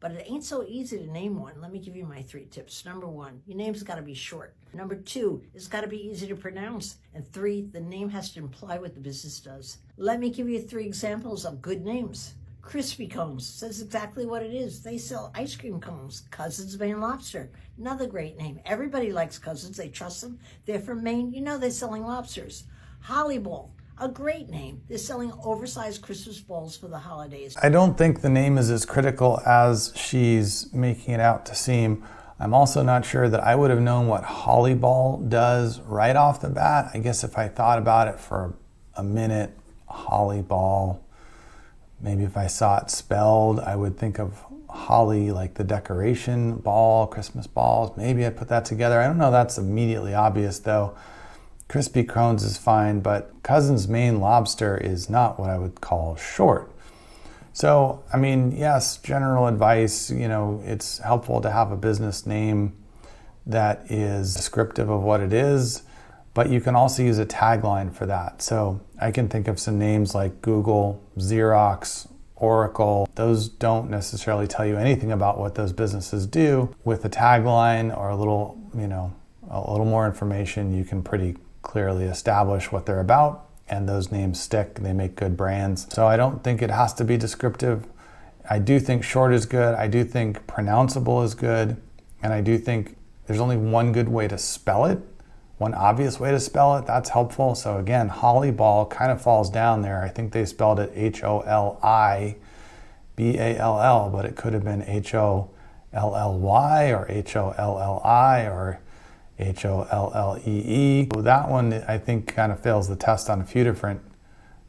But it ain't so easy to name one. Let me give you my 3 tips. Number 1, your name's got to be short. Number 2, it's got to be easy to pronounce. And 3, the name has to imply what the business does. Let me give you 3 examples of good names. Crispy Cones says exactly what it is. They sell ice cream cones. Cousins Maine Lobster, another great name. Everybody likes Cousins. They trust them. They're from Maine. You know they're selling lobsters. Holly Ball, a great name. They're selling oversized Christmas balls for the holidays. I don't think the name is as critical as she's making it out to seem. I'm also not sure that I would have known what Holly Ball does right off the bat. I guess if I thought about it for a minute, Holly Ball, maybe if I saw it spelled, I would think of holly like the decoration ball, Christmas balls. Maybe I'd put that together. I don't know, that's immediately obvious though. Crispy Cones is fine, but Cousins Maine Lobster is not what I would call short. So, I mean, yes, general advice, it's helpful to have a business name that is descriptive of what it is, but you can also use a tagline for that. So I can think of some names like Google, Xerox, Oracle. Those don't necessarily tell you anything about what those businesses do. With a tagline or a little more information, you can pretty clearly establish what they're about, and those names stick. They make good brands. So I don't think it has to be descriptive. I do think short is good. I do think pronounceable is good. And I do think there's only one good way to spell it, one obvious way to spell it. That's helpful. So again, Holly Ball kind of falls down there. I think they spelled it HOLIBALL, but it could have been HOLLY or HOLLI or HOLLEE. That one I think kind of fails the test on a few different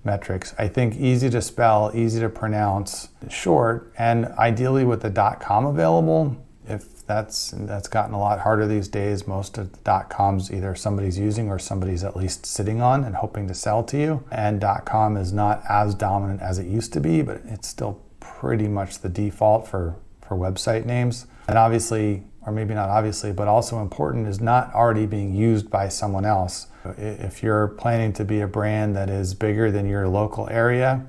metrics. I think easy to spell, easy to pronounce, short, and ideally with the .com available. If that's gotten a lot harder these days. Most of the .coms either somebody's using or somebody's at least sitting on and hoping to sell to you. And .com is not as dominant as it used to be, but it's still pretty much the default for website names. And obviously, or maybe not obviously, but also important, is not already being used by someone else. If you're planning to be a brand that is bigger than your local area,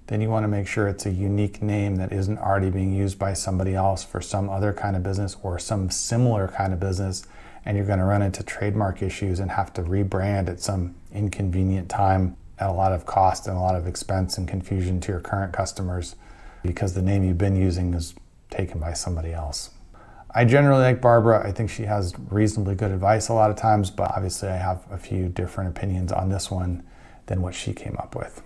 then you want to make sure it's a unique name that isn't already being used by somebody else for some other kind of business or some similar kind of business, and you're going to run into trademark issues and have to rebrand at some inconvenient time at a lot of cost and a lot of expense and confusion to your current customers because the name you've been using is taken by somebody else. I generally like Barbara. I think she has reasonably good advice a lot of times, but obviously I have a few different opinions on this one than what she came up with.